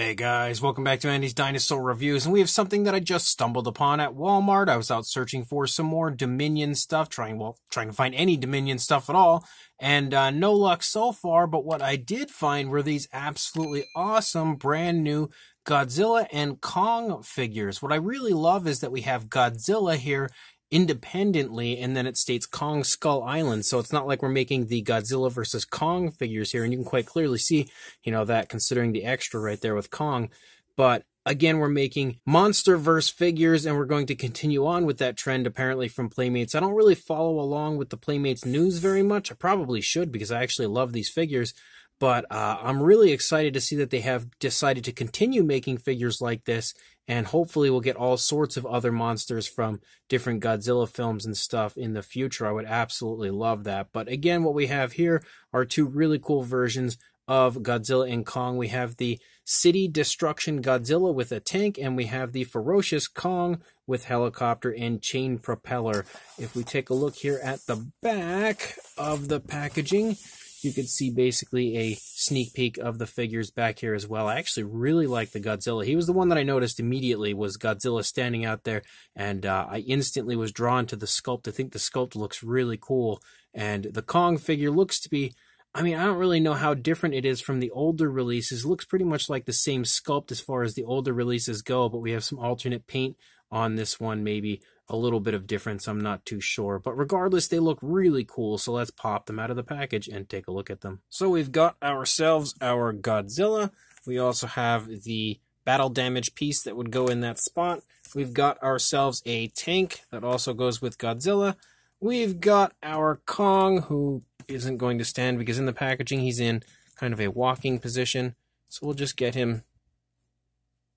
Hey guys, welcome back to Andy's Dinosaur Reviews, and we have something that I just stumbled upon at Walmart. I was out searching for some more Dominion stuff, trying to find any Dominion stuff at all, and no luck so far, but what I did find were these absolutely awesome brand new Godzilla and Kong figures. What I really love is that we have Godzilla here independently, and then it states Kong Skull Island, so it's not like we're making the Godzilla versus Kong figures here, and you can quite clearly see, that considering the extra right there with Kong. But again, we're making Monsterverse figures, and we're going to continue on with that trend, apparently, from Playmates. I don't really follow along with the Playmates news very much. I probably should, because I actually love these figures. But I'm really excited to see that they have decided to continue making figures like this, and hopefully we'll get all sorts of other monsters from different Godzilla films and stuff in the future. I would absolutely love that. But again, what we have here are two really cool versions of Godzilla and Kong. We have the City Destruction Godzilla with a tank, and we have the Ferocious Kong with helicopter and chain propeller. If we take a look here at the back of the packaging, you could see basically a sneak peek of the figures back here as well. I actually really like the Godzilla. He was the one that I noticed immediately, was Godzilla standing out there, and I instantly was drawn to the sculpt. I think the sculpt looks really cool, and the Kong figure looks to be, I don't really know how different it is from the older releases. It looks pretty much like the same sculpt as far as the older releases go, but we have some alternate paint on this one, maybe a little bit of difference, I'm not too sure. But regardless, they look really cool, so let's pop them out of the package and take a look at them. So we've got ourselves our Godzilla. We also have the battle damage piece that would go in that spot. We've got ourselves a tank that also goes with Godzilla. We've got our Kong, who isn't going to stand because in the packaging he's in kind of a walking position. So we'll just get him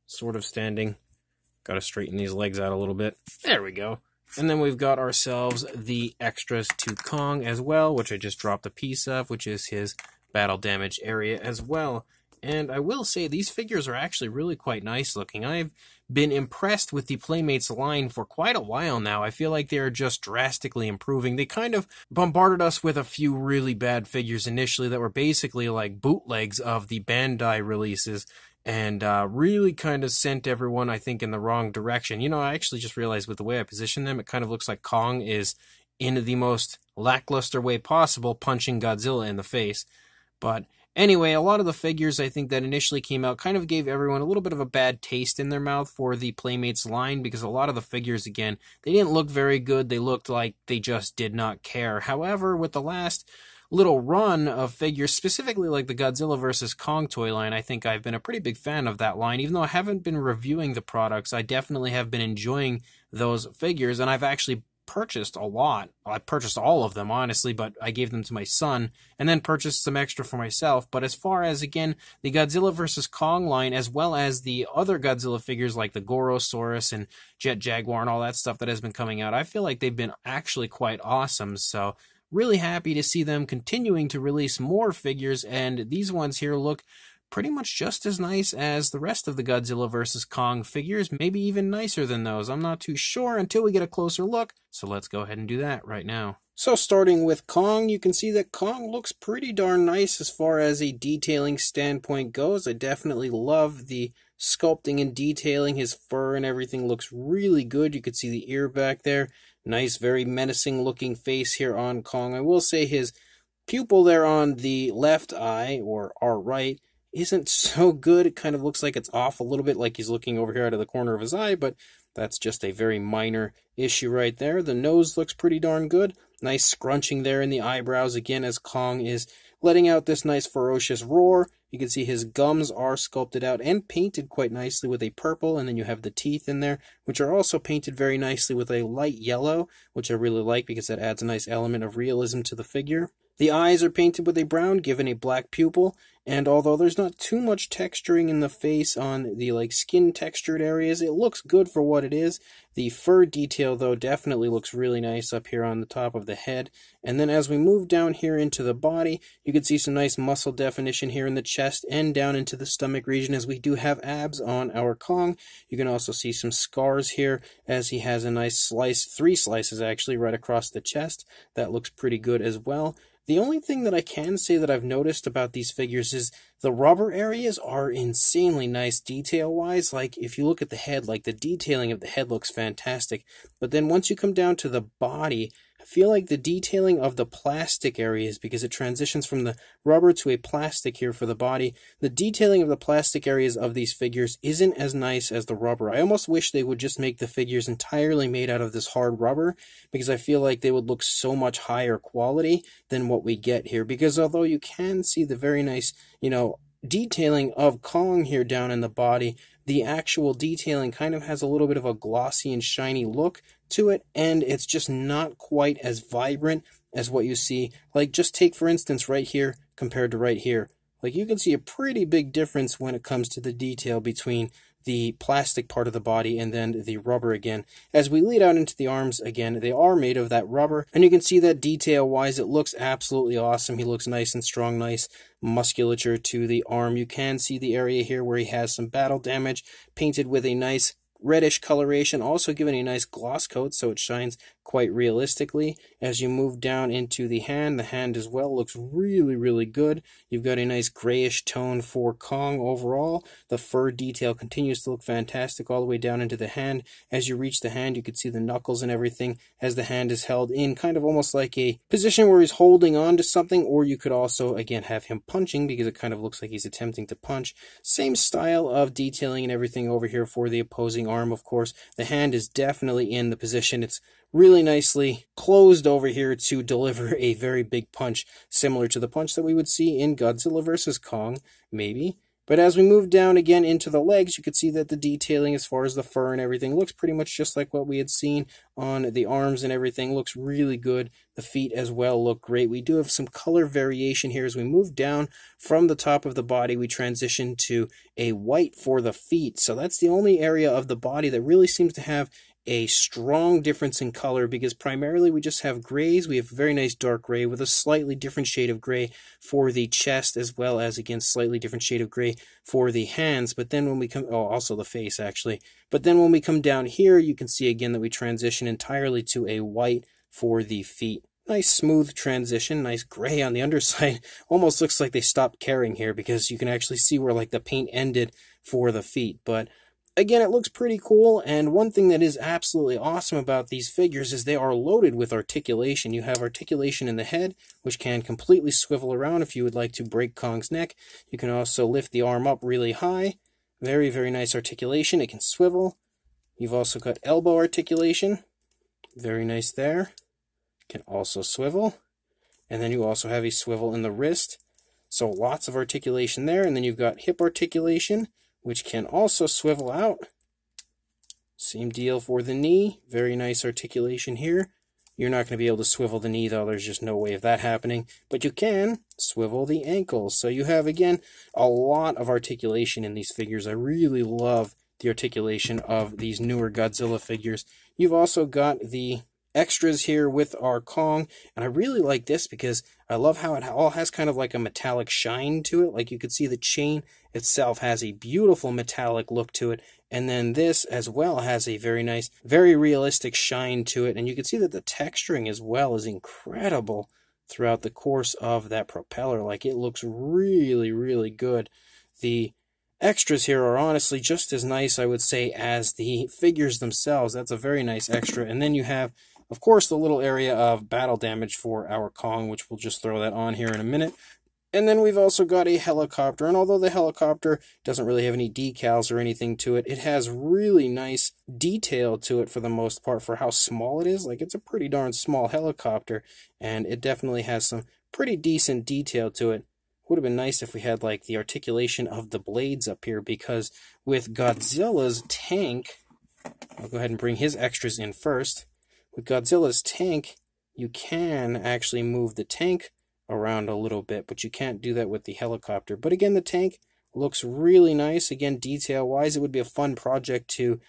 sort of standing. Got to straighten these legs out a little bit. There we go. And then we've got ourselves the extras to Kong as well, which I just dropped a piece of, which is his battle damage area as well. And I will say these figures are actually really quite nice looking. I've been impressed with the Playmates line for quite a while now. I feel like they're just drastically improving. They kind of bombarded us with a few really bad figures initially that were basically like bootlegs of the Bandai releases, and really kind of sent everyone, I think, in the wrong direction. I actually just realized with the way I position them, it kind of looks like Kong is, in the most lackluster way possible, punching Godzilla in the face. But anyway, a lot of the figures, I think, that initially came out kind of gave everyone a little bit of a bad taste in their mouth for the Playmates line, because a lot of the figures, again, they didn't look very good. They looked like they just did not care. However, with the last little run of figures, specifically like the Godzilla vs. Kong toy line, I think I've been a pretty big fan of that line. Even though I haven't been reviewing the products, I definitely have been enjoying those figures, and I've actually purchased a lot. Well, I purchased all of them, honestly, but I gave them to my son, and then purchased some extra for myself. But as far as, again, the Godzilla vs. Kong line, as well as the other Godzilla figures like the Gorosaurus and Jet Jaguar and all that stuff that has been coming out, I feel like they've been actually quite awesome. So really happy to see them continuing to release more figures, and these ones here look pretty much just as nice as the rest of the Godzilla vs. Kong figures, maybe even nicer than those. I'm not too sure until we get a closer look, so let's go ahead and do that right now. So starting with Kong, you can see that Kong looks pretty darn nice as far as a detailing standpoint goes. I definitely love the sculpting and detailing. His fur and everything looks really good. You could see the ear back there. Nice, very menacing looking face here on Kong. I will say his pupil there on the left eye, or our right, isn't so good. It kind of looks like it's off a little bit, like he's looking over here out of the corner of his eye, but that's just a very minor issue right there. The nose looks pretty darn good. Nice scrunching there in the eyebrows again as Kong is letting out this nice ferocious roar. You can see his gums are sculpted out and painted quite nicely with a purple, and then you have the teeth in there, which are also painted very nicely with a light yellow, which I really like because that adds a nice element of realism to the figure. The eyes are painted with a brown, given a black pupil, and although there's not too much texturing in the face on the skin textured areas, it looks good for what it is. The fur detail, though, definitely looks really nice up here on the top of the head. And then as we move down here into the body, you can see some nice muscle definition here in the chest and down into the stomach region, as we do have abs on our Kong. You can also see some scars here as he has a nice slice, 3 slices actually, right across the chest. That looks pretty good as well. The only thing that I can say that I've noticed about these figures is the rubber areas are insanely nice detail-wise. Like, if you look at the head, like, the detailing of the head looks fantastic. But then once you come down to the body, I feel like the detailing of the plastic areas, because it transitions from the rubber to a plastic here for the body, the detailing of the plastic areas of these figures isn't as nice as the rubber. I almost wish they would just make the figures entirely made out of this hard rubber, because I feel like they would look so much higher quality than what we get here. Because although you can see the very nice, detailing of Kong here down in the body, the actual detailing kind of has a little bit of a glossy and shiny look to it, and it's just not quite as vibrant as what you see. Like, just take, for instance, right here compared to right here. Like, you can see a pretty big difference when it comes to the detail between the plastic part of the body and then the rubber again. As we lead out into the arms again, they are made of that rubber, and you can see that detail-wise, it looks absolutely awesome. He looks nice and strong, nice musculature to the arm. You can see the area here where he has some battle damage, painted with a nice reddish coloration, also giving a nice gloss coat so it shines quite realistically. As you move down into the hand as well looks really good. You've got a nice grayish tone for Kong overall. The fur detail continues to look fantastic all the way down into the hand. As you reach the hand, you can see the knuckles and everything as the hand is held in kind of almost like a position where he's holding on to something, or you could also again have him punching, because it kind of looks like he's attempting to punch. Same style of detailing and everything over here for the opposing arm, of course. The hand is definitely in the position. It's really nicely closed over here to deliver a very big punch, similar to the punch that we would see in Godzilla vs. Kong, maybe. But as we move down again into the legs, you can see that the detailing as far as the fur and everything looks pretty much just like what we had seen on the arms and everything. Looks really good. The feet as well look great. We do have some color variation here. As we move down from the top of the body, we transition to a white for the feet. So that's the only area of the body that really seems to have a strong difference in color, because primarily we just have grays. We have a very nice dark gray with a slightly different shade of gray for the chest, as well as, again, slightly different shade of gray for the hands. But then when we come, also the face, actually. But then when we come down here, you can see again that we transition entirely to a white for the feet. Nice smooth transition, nice gray on the underside. Almost looks like they stopped caring here, because you can actually see where like the paint ended for the feet. But again, it looks pretty cool, and one thing that is absolutely awesome about these figures is they are loaded with articulation. You have articulation in the head, which can completely swivel around if you would like to break Kong's neck. You can also lift the arm up really high. Very nice articulation. It can swivel. You've also got elbow articulation. Very nice there. Can also swivel. And then you also have a swivel in the wrist. So lots of articulation there. And then you've got hip articulation, which can also swivel out. Same deal for the knee. Very nice articulation here. You're not going to be able to swivel the knee, though. There's just no way of that happening. But you can swivel the ankles. So you have, again, a lot of articulation in these figures. I really love the articulation of these newer Godzilla figures. You've also got the extras here with our Kong, and I really like this because I love how it all has kind of like a metallic shine to it. Like, you could see the chain itself has a beautiful metallic look to it, and then this as well has a very nice, very realistic shine to it, and you can see that the texturing as well is incredible throughout the course of that propeller. Like, it looks really good. The extras here are honestly just as nice, I would say, as the figures themselves. That's a very nice extra. And then you have, of course, the little area of battle damage for our Kong, which we'll just throw that on here in a minute. And then we've also got a helicopter, and although the helicopter doesn't really have any decals or anything to it, it has really nice detail to it for the most part for how small it is. Like, it's a pretty darn small helicopter, and it definitely has some pretty decent detail to it. Would have been nice if we had, like, the articulation of the blades up here, because with Godzilla's tank, I'll go ahead and bring his extras in first. With Godzilla's tank, you can actually move the tank around a little bit, but you can't do that with the helicopter. But again, the tank looks really nice. Again, detail-wise, it would be a fun project to,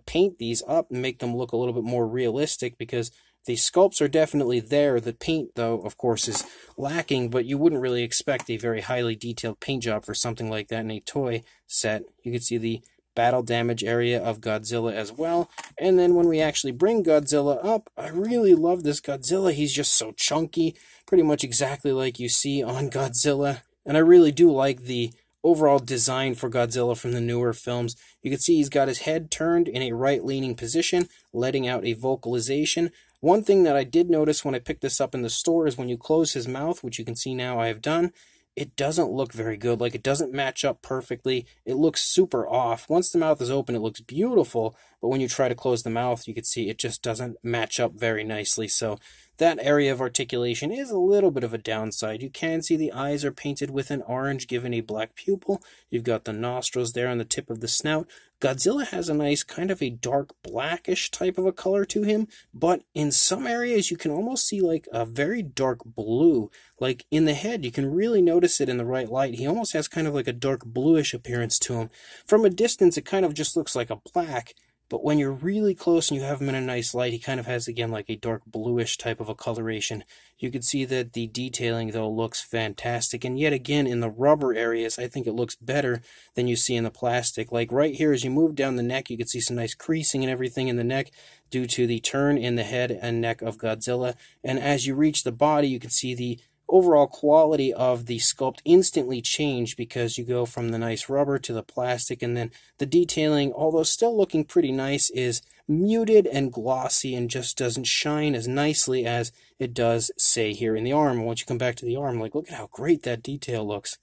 paint these up and make them look a little bit more realistic, because the sculpts are definitely there. The paint, though, of course, is lacking, but you wouldn't really expect a very highly detailed paint job for something like that in a toy set. You can see the battle damage area of Godzilla as well. And then when we actually bring Godzilla up, I really love this Godzilla. He's just so chunky, pretty much exactly like you see on Godzilla. And I really do like the overall design for Godzilla from the newer films. You can see he's got his head turned in a right-leaning position, letting out a vocalization. One thing that I did notice when I picked this up in the store is when you close his mouth, which you can see now I have done, it doesn't look very good. Like, it doesn't match up perfectly. It looks super off. Once the mouth is open, it looks beautiful, but when you try to close the mouth, you can see it just doesn't match up very nicely. So that area of articulation is a little bit of a downside. You can see the eyes are painted with an orange, given a black pupil. You've got the nostrils there on the tip of the snout. Godzilla has a nice kind of a dark blackish type of a color to him, but in some areas you can almost see like a very dark blue. Like in the head, you can really notice it in the right light. He almost has kind of like a dark bluish appearance to him. From a distance, it kind of just looks like a black, but when you're really close and you have him in a nice light, he kind of has, again, like a dark bluish type of a coloration. You can see that the detailing, though, looks fantastic. And yet again, in the rubber areas, I think it looks better than you see in the plastic. Like right here, as you move down the neck, you can see some nice creasing and everything in the neck due to the turn in the head and neck of Godzilla. And as you reach the body, you can see the overall quality of the sculpt instantly changed because you go from the nice rubber to the plastic, and then the detailing, although still looking pretty nice, is muted and glossy and just doesn't shine as nicely as it does, say, here in the arm. And once you come back to the arm, like, look at how great that detail looks.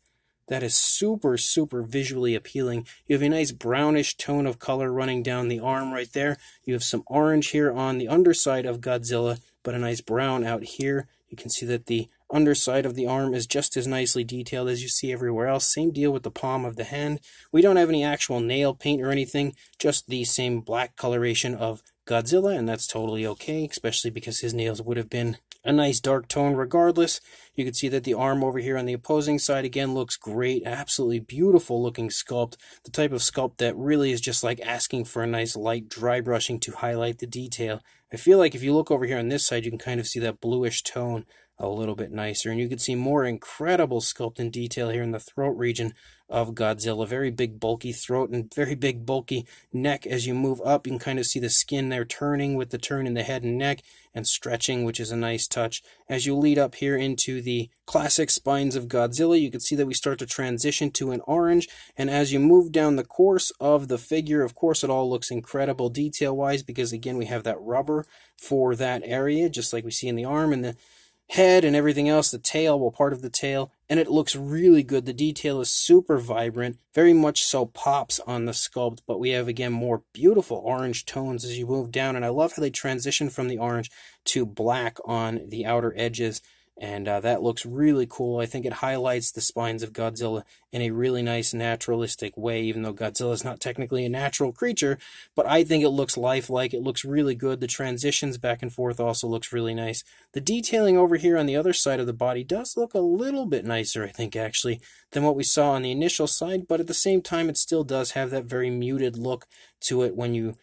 That is super, super visually appealing. You have a nice brownish tone of color running down the arm right there. You have some orange here on the underside of Godzilla, but a nice brown out here. You can see that the underside of the arm is just as nicely detailed as you see everywhere else. Same deal with the palm of the hand. We don't have any actual nail paint or anything, just the same black coloration of Godzilla, and that's totally okay, especially because his nails would have been a nice dark tone regardless. You can see that the arm over here on the opposing side again looks great. Absolutely beautiful looking sculpt. The type of sculpt that really is just like asking for a nice light dry brushing to highlight the detail. I feel like if you look over here on this side, you can kind of see that bluish tone a little bit nicer. And you can see more incredible sculpt and detail here in the throat region of Godzilla. Very big bulky throat and very big bulky neck. As you move up, you can kind of see the skin there turning with the turn in the head and neck and stretching, which is a nice touch. As you lead up here into the classic spines of Godzilla, you can see that we start to transition to an orange. And as you move down the course of the figure, of course, it all looks incredible detail-wise because, again, we have that rubber for that area, just like we see in the arm and the head and everything else, the tail, well, part of the tail, and it looks really good. The detail is super vibrant, very much so pops on the sculpt, but we have, again, more beautiful orange tones as you move down, and I love how they transition from the orange to black on the outer edges, and that looks really cool. I think it highlights the spines of Godzilla in a really nice naturalistic way, even though Godzilla is not technically a natural creature, but I think it looks lifelike. It looks really good. The transitions back and forth also looks really nice. The detailing over here on the other side of the body does look a little bit nicer, I think, actually, than what we saw on the initial side, but at the same time, it still does have that very muted look to it when you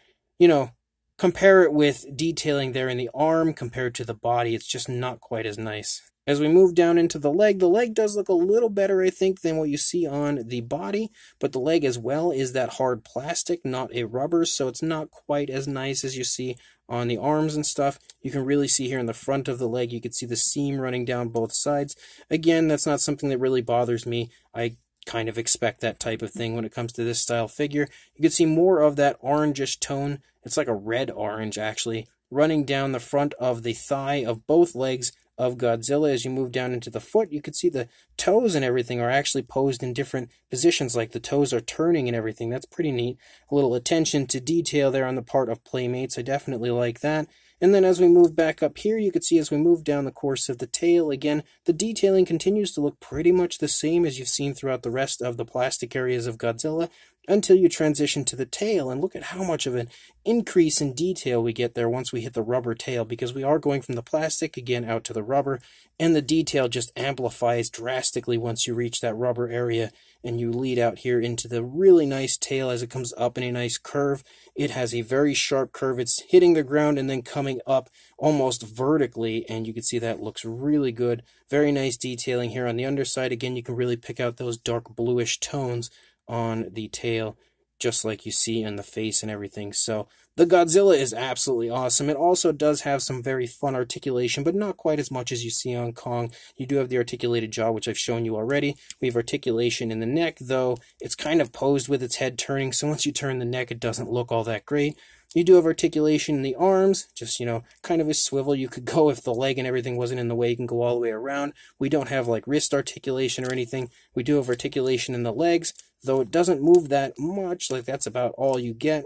compare it with detailing there in the arm compared to the body. It's just not quite as nice. As we move down into the leg does look a little better, I think, than what you see on the body, but the leg as well is that hard plastic, not a rubber, so it's not quite as nice as you see on the arms and stuff. You can really see here in the front of the leg, you can see the seam running down both sides. Again, that's not something that really bothers me. I kind of expect that type of thing when it comes to this style figure. You can see more of that orangish tone. It's like a red orange, actually, running down the front of the thigh of both legs of Godzilla. As you move down into the foot, you can see the toes and everything are actually posed in different positions, like the toes are turning and everything. That's pretty neat. A little attention to detail there on the part of Playmates. I definitely like that. And then as we move back up here, you can see as we move down the course of the tail, again, the detailing continues to look pretty much the same as you've seen throughout the rest of the plastic areas of Godzilla until you transition to the tail. And look at how much of an increase in detail we get there once we hit the rubber tail, because we are going from the plastic again out to the rubber, and the detail just amplifies drastically once you reach that rubber area and you lead out here into the really nice tail as it comes up in a nice curve. It has a very sharp curve. It's hitting the ground and then coming up almost vertically, and you can see that looks really good. Very nice detailing here on the underside. Again, you can really pick out those dark bluish tones on the tail. just like you see in the face and everything. So the Godzilla is absolutely awesome. It also does have some very fun articulation, but not quite as much as you see on Kong. You do have the articulated jaw, which I've shown you already. We have articulation in the neck, though it's kind of posed with its head turning, so once you turn the neck, it doesn't look all that great. You do have articulation in the arms, just, kind of a swivel. You could go, if the leg and everything wasn't in the way, you can go all the way around. We don't have, like, wrist articulation or anything. We do have articulation in the legs, though it doesn't move that much. Like, that's about all you get.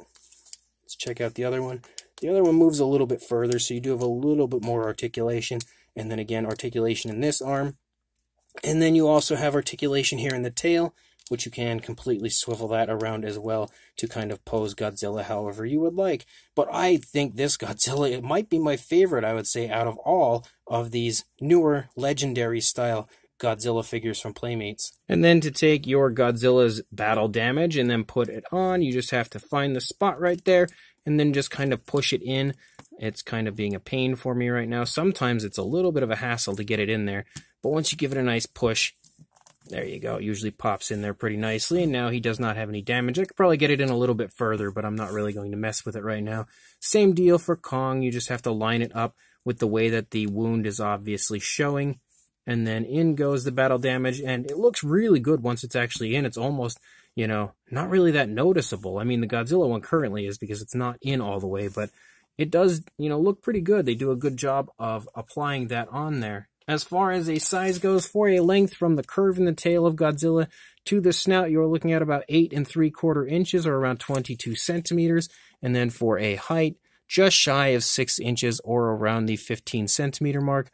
Let's check out the other one. The other one moves a little bit further, so you do have a little bit more articulation. And then, again, articulation in this arm. And then you also have articulation here in the tail, which you can completely swivel that around as well to kind of pose Godzilla however you would like. But I think this Godzilla, it might be my favorite, I would say, out of all of these newer legendary style Godzilla figures from Playmates. And then to take your Godzilla's battle damage and then put it on, you just have to find the spot right there and then just kind of push it in. It's kind of being a pain for me right now. Sometimes it's a little bit of a hassle to get it in there, but once you give it a nice push, there you go. It usually pops in there pretty nicely, and now he does not have any damage. I could probably get it in a little bit further, but I'm not really going to mess with it right now. Same deal for Kong. You just have to line it up with the way that the wound is obviously showing, and then in goes the battle damage, and it looks really good once it's actually in. It's almost, not really that noticeable. I mean, the Godzilla one currently is because it's not in all the way, but it does, look pretty good. They do a good job of applying that on there. As far as a size goes, for a length from the curve in the tail of Godzilla to the snout, you're looking at about 8 3/4 inches, or around 22 centimeters. And then for a height, just shy of 6 inches, or around the 15 centimeter mark.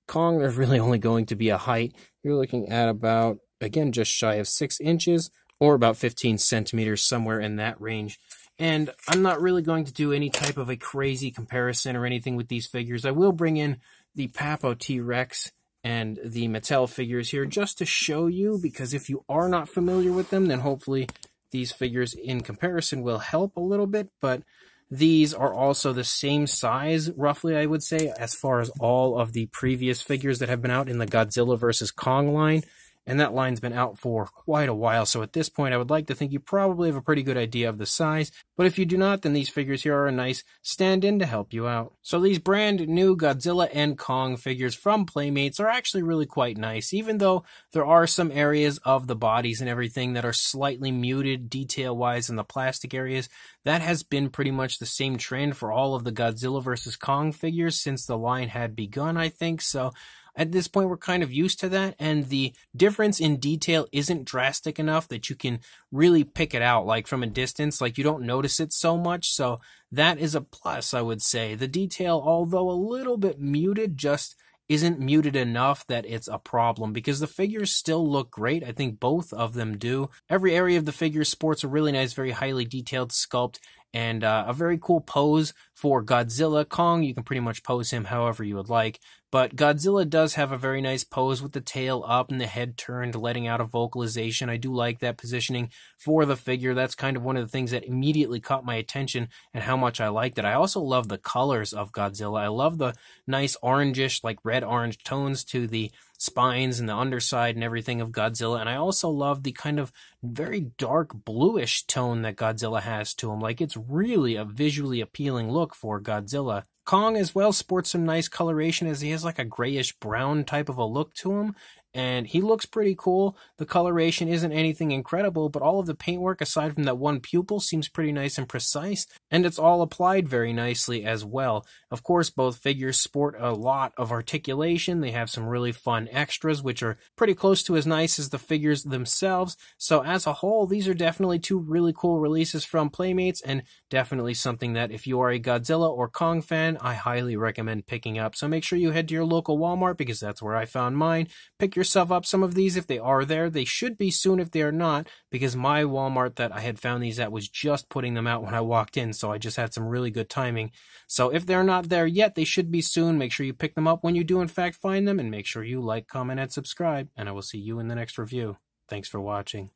Kong, there's really only going to be a height. You're looking at about, again, just shy of 6 inches, or about 15 centimeters, somewhere in that range. And I'm not really going to do any type of a crazy comparison or anything with these figures. I will bring in the Papo T-Rex and the Mattel figures here just to show you, because if you are not familiar with them, then hopefully these figures in comparison will help a little bit. But these are also the same size, roughly, I would say, as far as all of the previous figures that have been out in the Godzilla vs. Kong line. And that line's been out for quite a while, so at this point I would like to think you probably have a pretty good idea of the size, but if you do not, then these figures here are a nice stand-in to help you out. So these brand new Godzilla and Kong figures from Playmates are actually really quite nice, even though there are some areas of the bodies and everything that are slightly muted detail-wise in the plastic areas. That has been pretty much the same trend for all of the Godzilla vs. Kong figures since the line had begun, I think, so at this point, we're kind of used to that, and the difference in detail isn't drastic enough that you can really pick it out, like from a distance, like you don't notice it so much, so that is a plus, I would say. The detail, although a little bit muted, just isn't muted enough that it's a problem, because the figures still look great. I think both of them do. Every area of the figure sports a really nice, very highly detailed sculpt, and a very cool pose for Godzilla. Kong, you can pretty much pose him however you would like, but Godzilla does have a very nice pose with the tail up and the head turned, letting out a vocalization. I do like that positioning for the figure. That's kind of one of the things that immediately caught my attention and how much I liked it. I also love the colors of Godzilla. I love the nice orangish, like red-orange tones to the spines and the underside and everything of Godzilla, and I also love the kind of very dark bluish tone that Godzilla has to him. Like, it's really a visually appealing look for Godzilla. Kong as well sports some nice coloration, as he has like a grayish brown type of a look to him, and he looks pretty cool. The coloration isn't anything incredible, but all of the paintwork, aside from that one pupil, seems pretty nice and precise, and it's all applied very nicely as well. Of course, both figures sport a lot of articulation. They have some really fun extras, which are pretty close to as nice as the figures themselves. So as a whole, these are definitely two really cool releases from Playmates, and definitely something that if you are a Godzilla or Kong fan, I highly recommend picking up. So make sure you head to your local Walmart, because that's where I found mine. Pick yourself up some of these if they are there. They should be soon if they are not, because my Walmart that I had found these at was just putting them out when I walked in, so I just had some really good timing. So if they're not there yet, they should be soon. Make sure you pick them up when you do in fact find them, and make sure you like, comment, and subscribe, and I will see you in the next review. Thanks for watching.